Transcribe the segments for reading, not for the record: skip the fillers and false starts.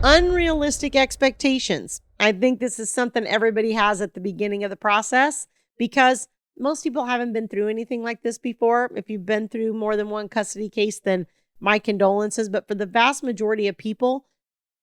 Unrealistic expectations. I think this is something everybody has at the beginning of the process because most people haven't been through anything like this before. If you've been through more than one custody case, then my condolences. But for the vast majority of people,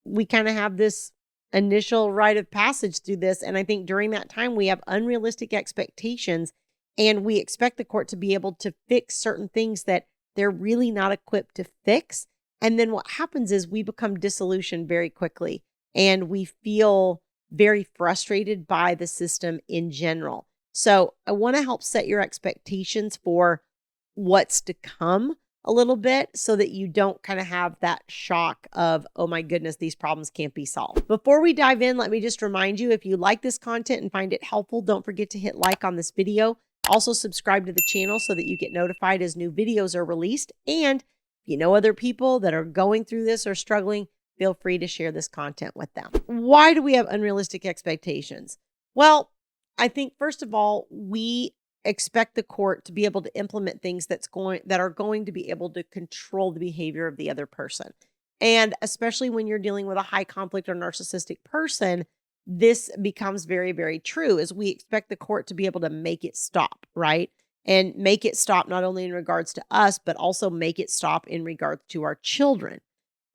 we kind of have this initial rite of passage through this. And I think during that time, we have unrealistic expectations and we expect the court to be able to fix certain things that they're really not equipped to fix. And then what happens is we become disillusioned very quickly and we feel very frustrated by the system in general. So I want to help set your expectations for what's to come a little bit so that you don't kind of have that shock of, oh my goodness, these problems can't be solved. Before we dive in, let me just remind you, if you like this content and find it helpful, don't forget to hit like on this video. Also subscribe to the channel so that you get notified as new videos are released. And if you know other people that are going through this or struggling, feel free to share this content with them. Why do we have unrealistic expectations? Well, I think first of all, we expect the court to be able to implement things that are going to be able to control the behavior of the other person. And especially when you're dealing with a high conflict or narcissistic person, this becomes very, very true, is we expect the court to be able to make it stop, right? And make it stop not only in regards to us, but also make it stop in regards to our children.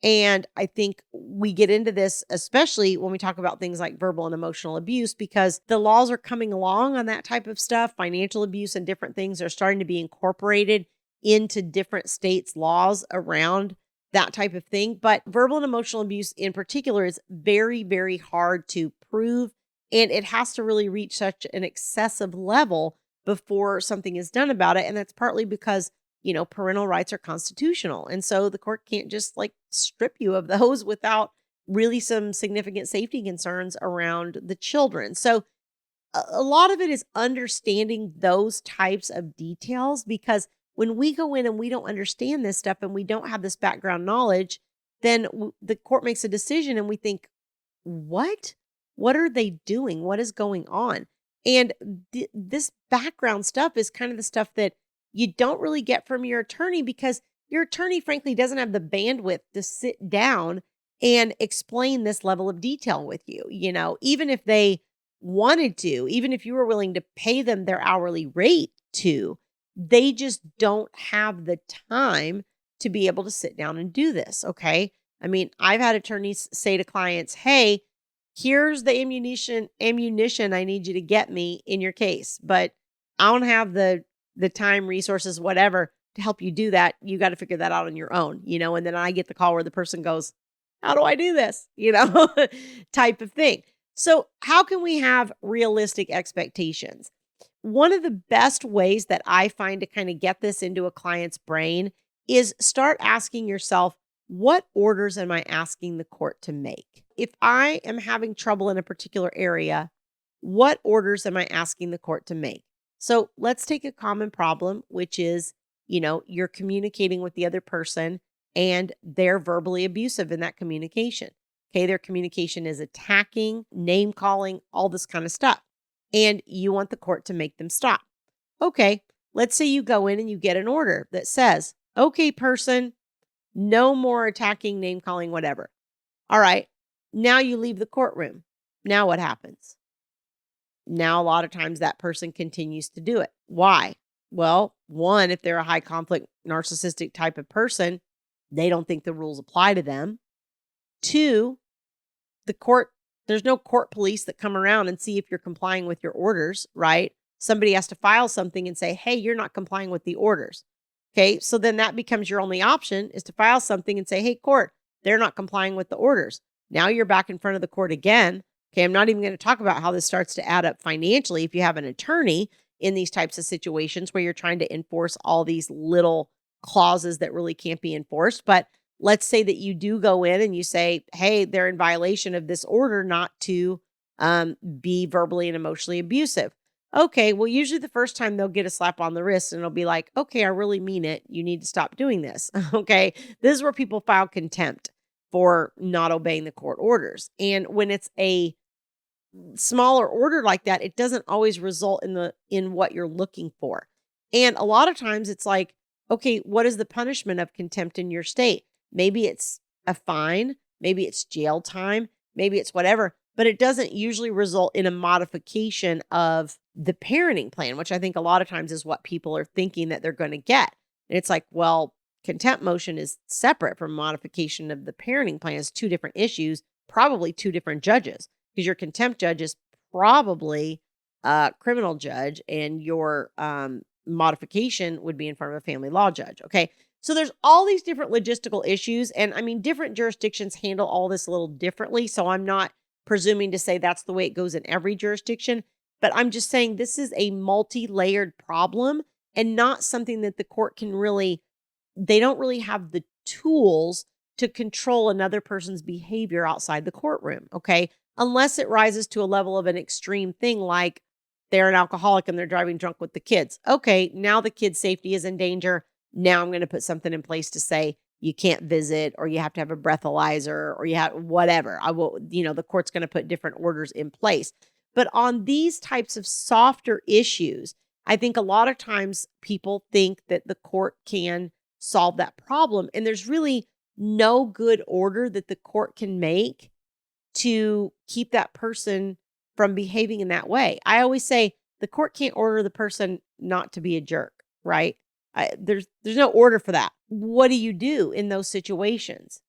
And I think we get into this, especially when we talk about things like verbal and emotional abuse, because the laws are coming along on that type of stuff. Financial abuse and different things are starting to be incorporated into different states' laws around that type of thing. But verbal and emotional abuse in particular is very, very hard to prove. And it has to really reach such an excessive level before something is done about it. And that's partly because parental rights are constitutional. And so the court can't just strip you of those without really some significant safety concerns around the children. So a lot of it is understanding those types of details, because when we go in and we don't understand this stuff and we don't have this background knowledge, then the court makes a decision and we think, what are they doing? What is going on? And this background stuff is kind of the stuff that you don't really get from your attorney, because your attorney, frankly, doesn't have the bandwidth to sit down and explain this level of detail with you. Even if they wanted to, even if you were willing to pay them their hourly rate to, they just don't have the time to be able to sit down and do this. Okay. I mean, I've had attorneys say to clients, hey, here's the ammunition I need you to get me in your case, but I don't have the time, resources, whatever to help you do that. You got to figure that out on your own, and then I get the call where the person goes, how do I do this? Type of thing. So how can we have realistic expectations? One of the best ways that I find to kind of get this into a client's brain is start asking yourself, what orders am I asking the court to make? If I am having trouble in a particular area, what orders am I asking the court to make? So let's take a common problem, which is, you're communicating with the other person and they're verbally abusive in that communication. Okay, their communication is attacking, name calling, all this kind of stuff. And you want the court to make them stop. Okay, let's say you go in and you get an order that says, okay, person, no more attacking, name calling, whatever. All right, now you leave the courtroom. Now what happens? Now, a lot of times that person continues to do it. Why? Well, one, if they're a high conflict narcissistic type of person, they don't think the rules apply to them. Two, there's no court police that come around and see if you're complying with your orders, right? Somebody has to file something and say, hey, you're not complying with the orders. Okay, so then that becomes your only option, is to file something and say, hey, court, they're not complying with the orders. Now you're back in front of the court again. Okay, I'm not even going to talk about how this starts to add up financially if you have an attorney in these types of situations where you're trying to enforce all these little clauses that really can't be enforced. But let's say that you do go in and you say, hey, they're in violation of this order not to be verbally and emotionally abusive. Okay, well, usually the first time they'll get a slap on the wrist and it'll be like, okay, I really mean it. You need to stop doing this. Okay, this is where people file contempt for not obeying the court orders. And when it's a smaller order like that, it doesn't always result in what you're looking for. And a lot of times it's like, okay, what is the punishment of contempt in your state? Maybe it's a fine. maybe it's jail time, maybe it's whatever, but it doesn't usually result in a modification of the parenting plan, which I think a lot of times is what people are thinking that they're going to get. And it's like, well, contempt motion is separate from modification of the parenting plan. It's two different issues, probably two different judges, because your contempt judge is probably a criminal judge and your modification would be in front of a family law judge. Okay. So there's all these different logistical issues. And I mean, different jurisdictions handle all this a little differently. So I'm not presuming to say that's the way it goes in every jurisdiction, but I'm just saying this is a multi-layered problem and not something that the court can really, they don't really have the tools to control another person's behavior outside the courtroom. Okay. Unless it rises to a level of an extreme thing like they're an alcoholic and they're driving drunk with the kids. Okay, now the kid's safety is in danger. Now I'm going to put something in place to say you can't visit, or you have to have a breathalyzer, or you have whatever. The court's going to put different orders in place. But on these types of softer issues, I think a lot of times people think that the court can solve that problem. And there's really no good order that the court can make to keep that person from behaving in that way. I always say the court can't order the person not to be a jerk, right? There's no order for that. What do you do in those situations?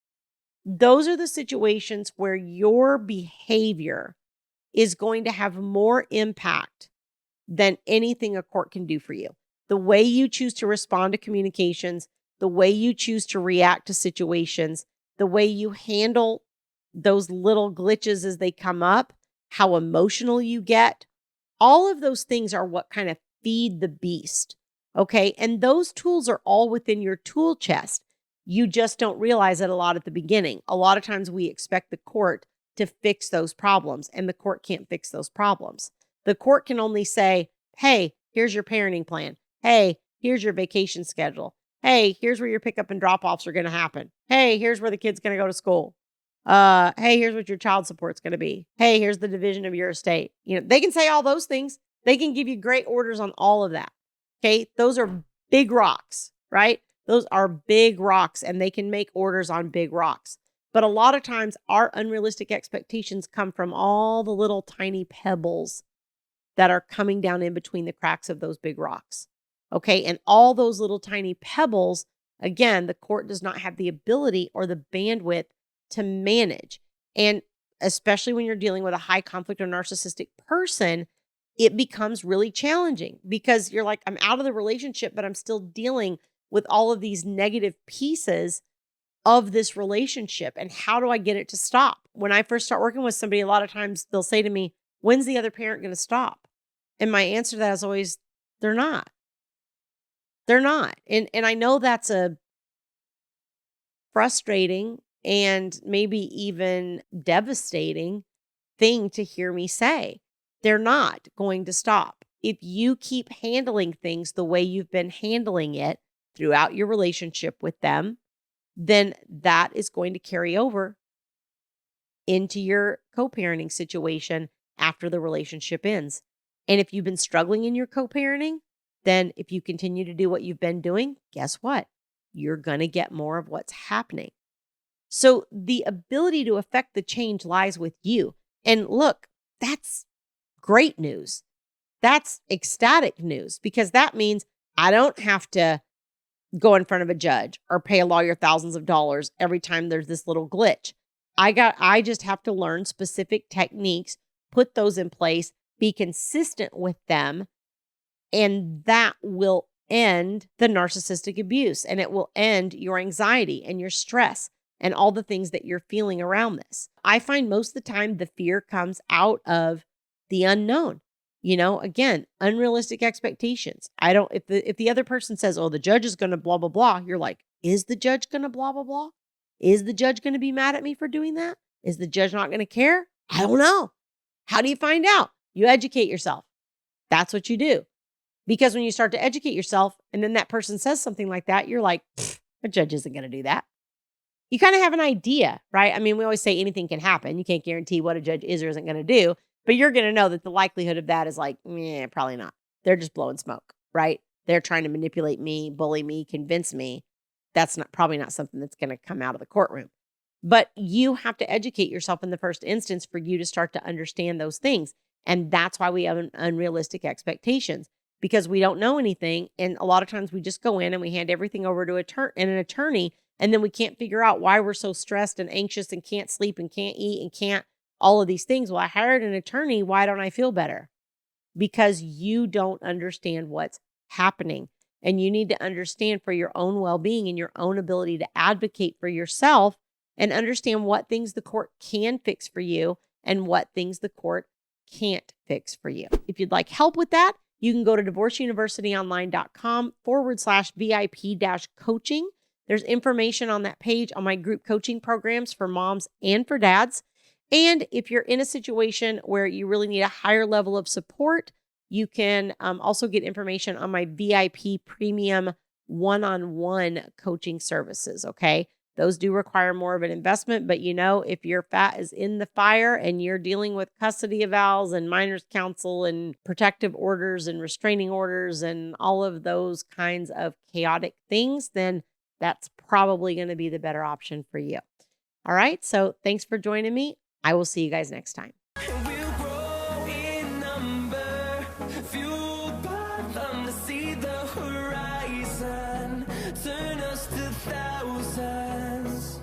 Those are the situations where your behavior is going to have more impact than anything a court can do for you. The way you choose to respond to communications, the way you choose to react to situations, the way you handle those little glitches as they come up, how emotional you get, all of those things are what kind of feed the beast. Okay. And those tools are all within your tool chest. You just don't realize it a lot at the beginning. A lot of times we expect the court to fix those problems, and the court can't fix those problems. The court can only say, hey, here's your parenting plan. Hey, here's your vacation schedule. Hey, here's where your pickup and drop offs are going to happen. Hey, here's where the kid's going to go to school. Hey, here's what your child support's going to be. Hey, here's the division of your estate. They can say all those things. They can give you great orders on all of that. Okay. Those are big rocks, right? Those are big rocks, and they can make orders on big rocks. But a lot of times our unrealistic expectations come from all the little tiny pebbles that are coming down in between the cracks of those big rocks. Okay. And all those little tiny pebbles, again, the court does not have the ability or the bandwidth to manage. And especially when you're dealing with a high conflict or narcissistic person, it becomes really challenging because you're like, I'm out of the relationship, but I'm still dealing with all of these negative pieces of this relationship. And how do I get it to stop? When I first start working with somebody, a lot of times they'll say to me, when's the other parent going to stop? And my answer to that is always, they're not. They're not. And I know that's a frustrating and maybe even devastating thing to hear me say. They're not going to stop. If you keep handling things the way you've been handling it throughout your relationship with them, then that is going to carry over into your co-parenting situation after the relationship ends. And if you've been struggling in your co-parenting, then if you continue to do what you've been doing, guess what? You're going to get more of what's happening. So the ability to affect the change lies with you. And look, that's great news. That's ecstatic news, because that means I don't have to go in front of a judge or pay a lawyer thousands of dollars every time there's this little glitch. I just have to learn specific techniques, put those in place, be consistent with them, and that will end the narcissistic abuse, and it will end your anxiety and your stress and all the things that you're feeling around this. I find most of the time the fear comes out of the unknown. Again, unrealistic expectations. If the other person says, oh, the judge is going to blah, blah, blah, you're like, is the judge going to blah, blah, blah? Is the judge going to be mad at me for doing that? Is the judge not going to care? I don't know. How do you find out? You educate yourself. That's what you do. Because when you start to educate yourself and then that person says something like that, you're like, a judge isn't going to do that. You kind of have an idea, right? I mean, we always say anything can happen. You can't guarantee what a judge is or isn't going to do, but you're going to know that the likelihood of that is like, probably not. They're just blowing smoke, right? They're trying to manipulate me, bully me, convince me. That's probably not something that's going to come out of the courtroom. But you have to educate yourself in the first instance for you to start to understand those things. And that's why we have unrealistic expectations, because we don't know anything. And a lot of times we just go in and we hand everything over to an attorney, and then we can't figure out why we're so stressed and anxious and can't sleep and can't eat and can't all of these things. Well, I hired an attorney. Why don't I feel better? Because you don't understand what's happening. And you need to understand for your own well-being and your own ability to advocate for yourself and understand what things the court can fix for you and what things the court can't fix for you. If you'd like help with that, you can go to divorceuniversityonline.com/VIP-coaching. There's information on that page on my group coaching programs for moms and for dads. And if you're in a situation where you really need a higher level of support, you can also get information on my VIP premium one-on-one coaching services, okay? Those do require more of an investment, but if your fat is in the fire and you're dealing with custody evals and minors counsel and protective orders and restraining orders and all of those kinds of chaotic things, then that's probably going to be the better option for you. All right, so thanks for joining me. I will see you guys next time. We'll grow in number, fueled by them to see the horizon, turn us to thousands.